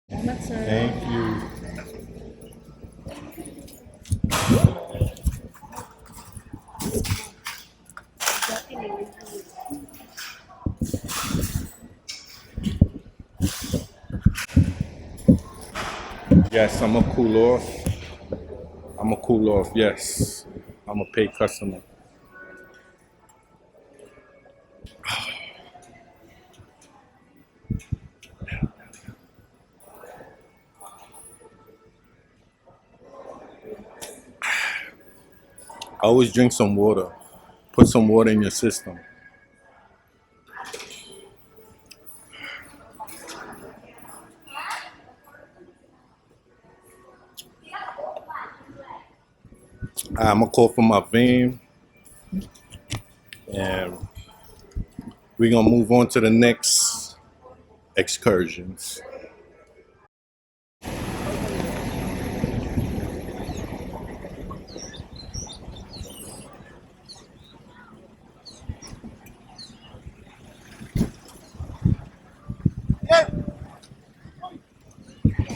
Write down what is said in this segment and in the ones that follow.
Salamat, sir. Thank you. Yes, I'm gonna cool off. I'm gonna cool off. Yes, I'm a paid customer. Always drink some water. Put some water in your system. I'm gonna call for my vein, and we're gonna move on to the next excursions.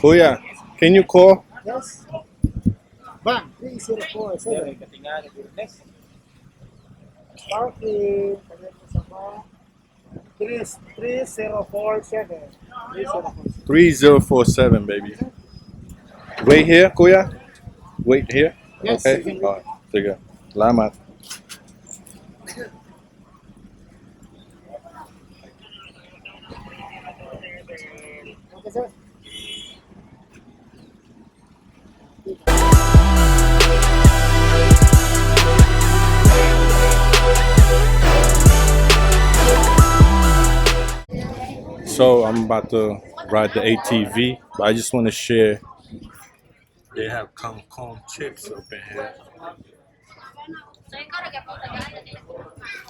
Kuya, can you call? Yes. Bang, 3047. Parking. 3047. 3047. 3047, baby. Wait here, Kuya. Wait here. Yes, Okay. you can All right. Sige. Salamat. Okay, sir. So I'm about to ride the ATV, but I just want to share. They have corn chips up in here.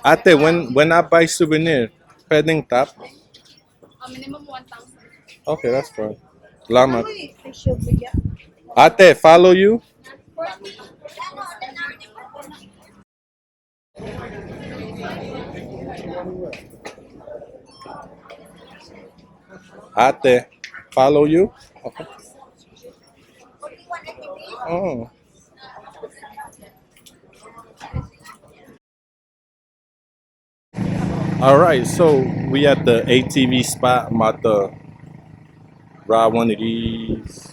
Ate, when I buy souvenir, pwedeng tap? Minimum 1,000. Okay, that's fine. Salamat. Ate, follow you? Ate, follow you? Okay. Oh. All right, so we at the ATV spot. I'm about to ride one of these.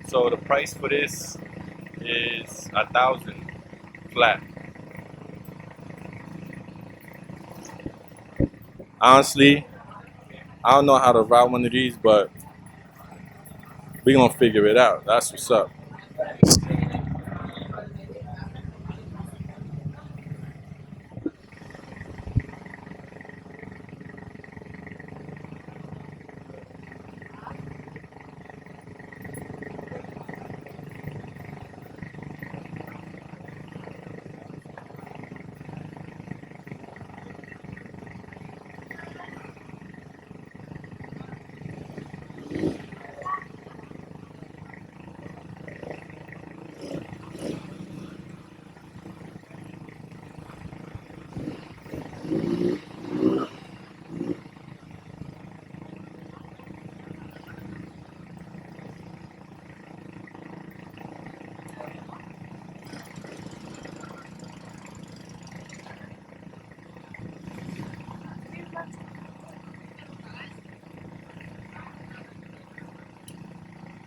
So the price for this is 1,000 flat. Honestly, I don't know how to ride one of these, but we gonna figure it out. That's what's up.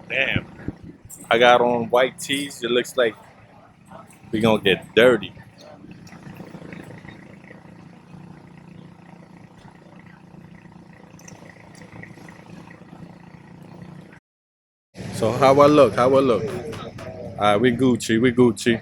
Damn, I got on white tees. It looks like we gonna get dirty. So how I look? How I look? All right, we Gucci. We Gucci.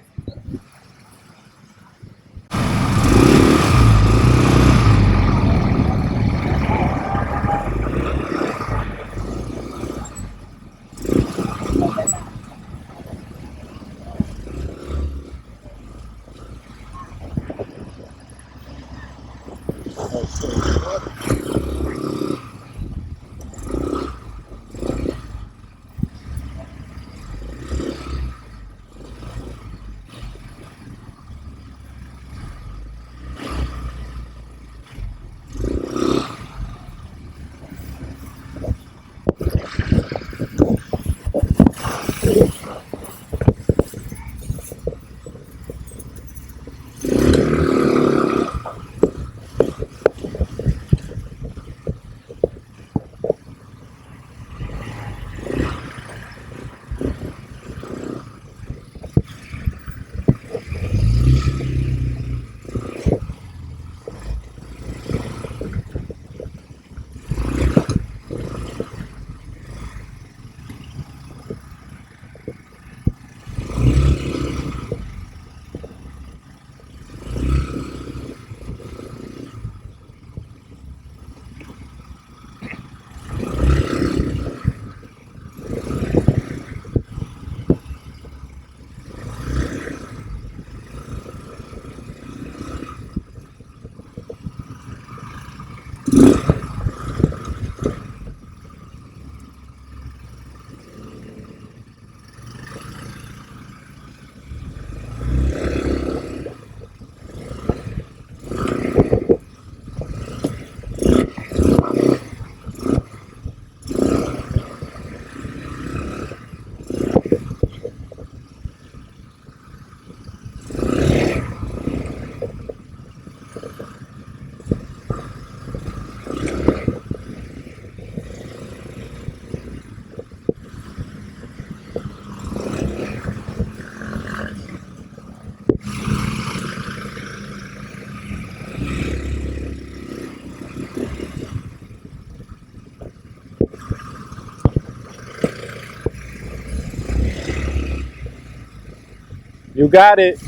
You got it.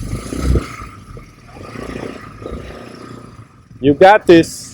You got this.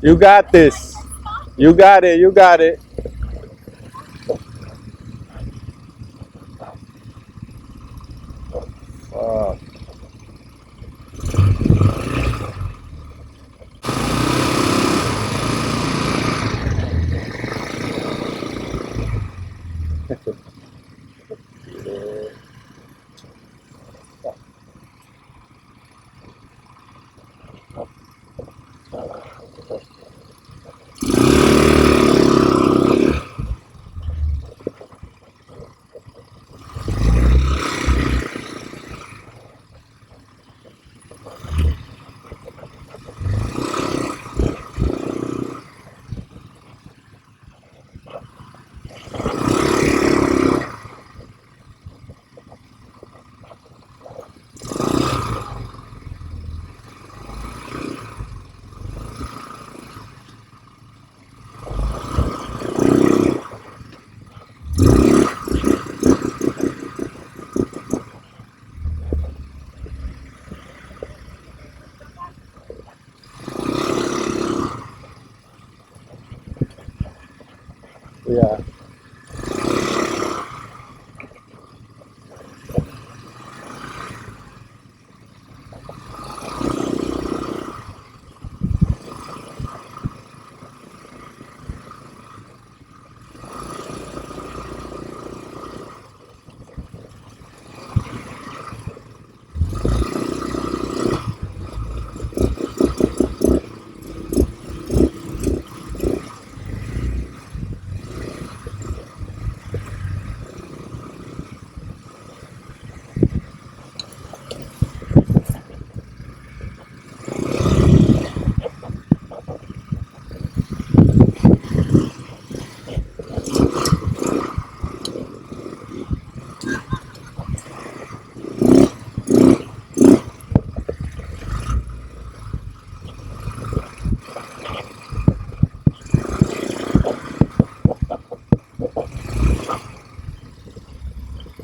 You got this. You got it. You got it. Fuck. Yeah.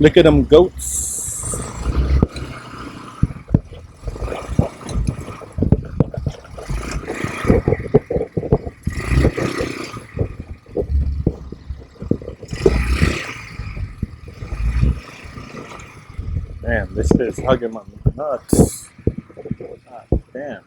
Look at them goats. Damn, this shit's hugging my nuts. God damn.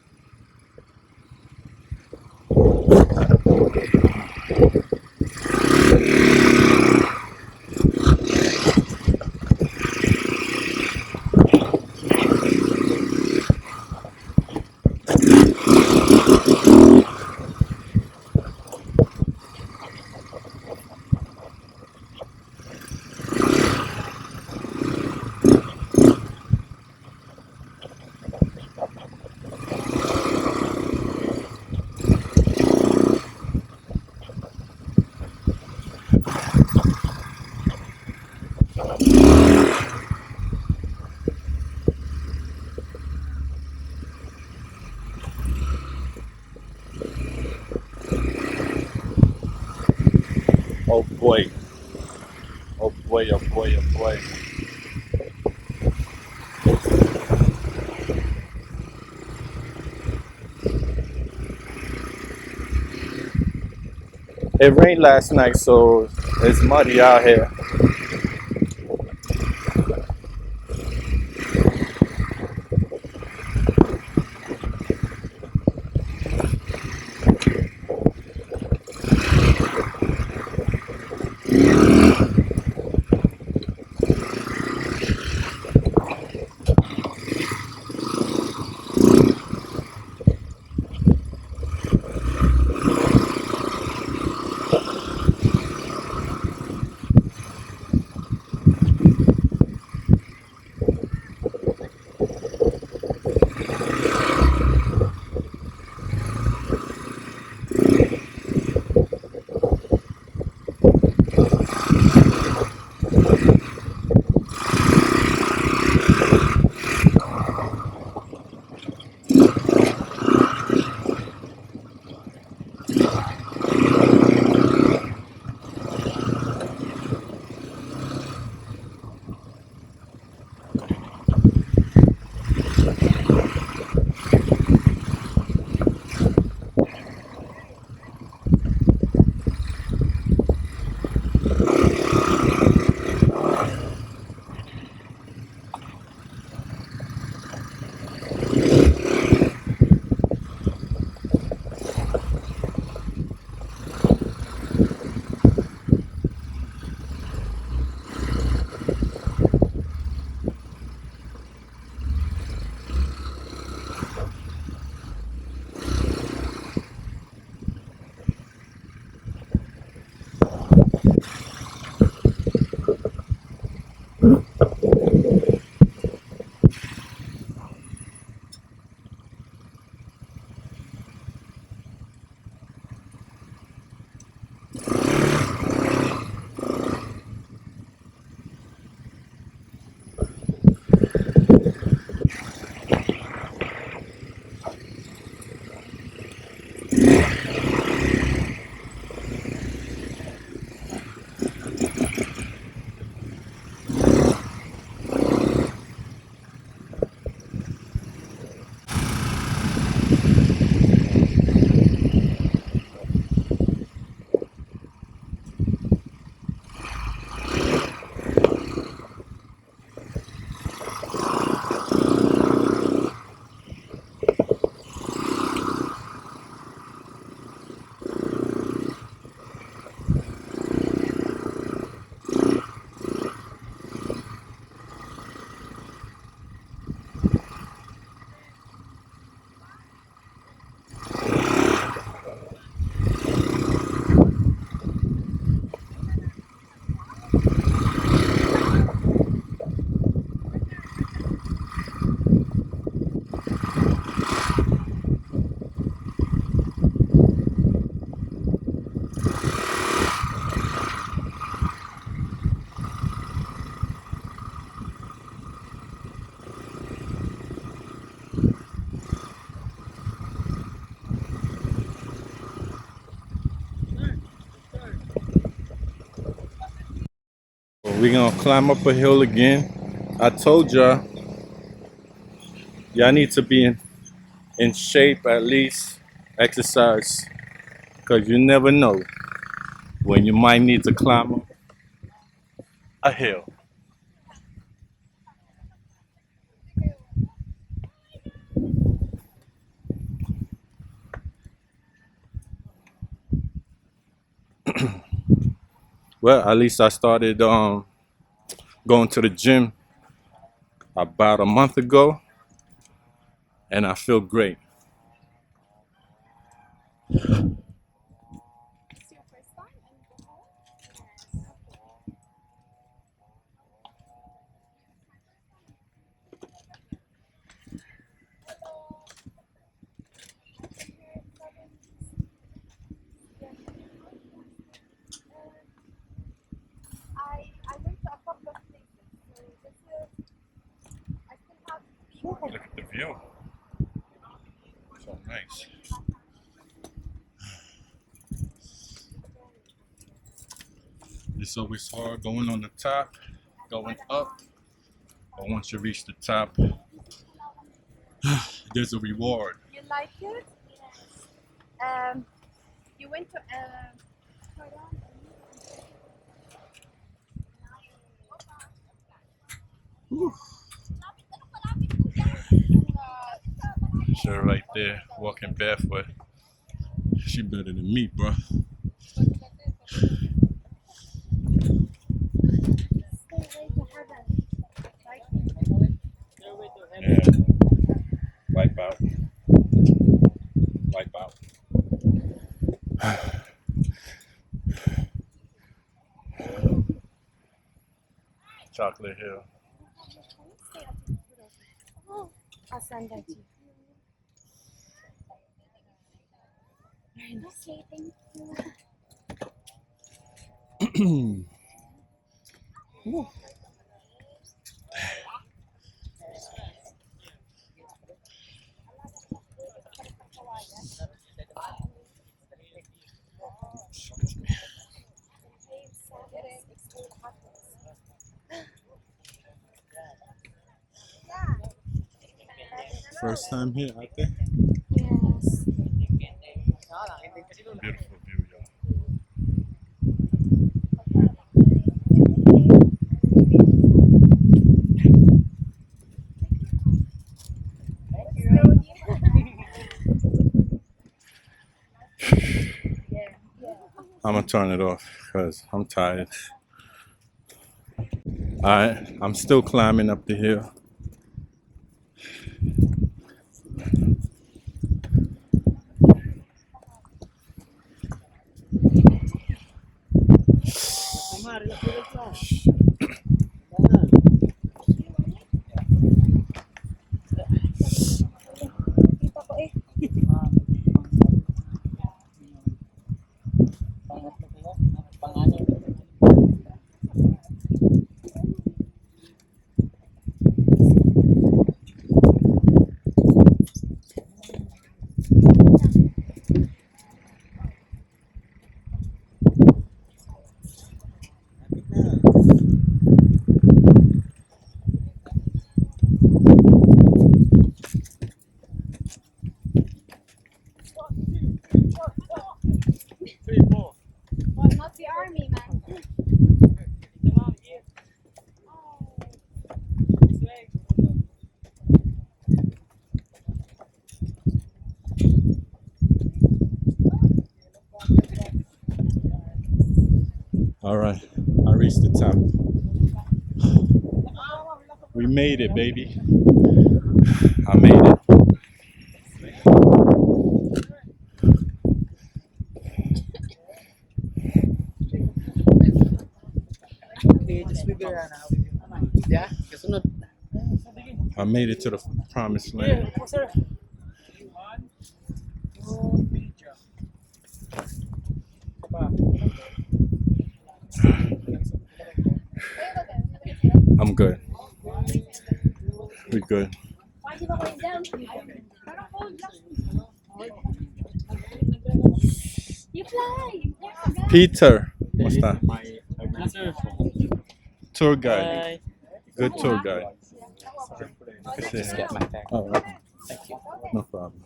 Oh boy. Oh boy, oh boy, oh boy. It rained last night, so it's muddy out here. We're gonna climb up a hill again. I told y'all need to be in shape at least, exercise, because you never know when you might need to climb up a hill. Well, at least I started going to the gym about a month ago, and I feel great. It's your first time in Bohol? I went to a couple of places, so this is, I still have three more. Look at the view. So nice. It's always hard going on the top, going up, but once you reach the top, there's a reward. You like it? You went to Sure, right there, walking barefoot. She better than me, bro. Yeah. Wipe out. Wipe out. Chocolate Hill. I'll send that to you. Okay, thank you. Excuse me. First time here out there? Yes. Beautiful view, y'all. I'm gonna turn it off because I'm tired. Alright, I'm still climbing up the hill. Kita ko eh. Well, not the army, man. Alright, I reached the top. We made it, baby. I made it. Okay, just with your yeah, kasunod. I made it to the promised land. Sir. I'm good. We good. Why you going down? You fly. Peter. What's that? Tour guide. Good tour guide. Just get my tag. Oh, okay. Thank you. No problem.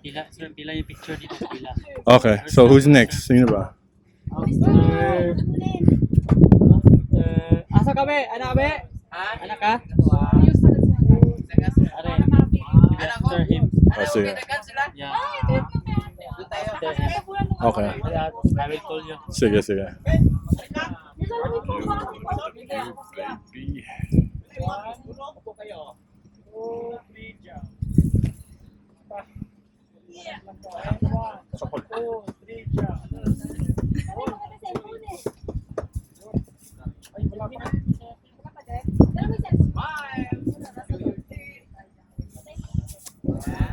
Pila, sir, pila yung picture dito sa pila. Okay, so who's next? Sino ba? Asa ka be? Anak be? Anak ka? Are, after him. Oh, sige. Yeah. After him. Okay. I will call you. Sige, sige. Bye.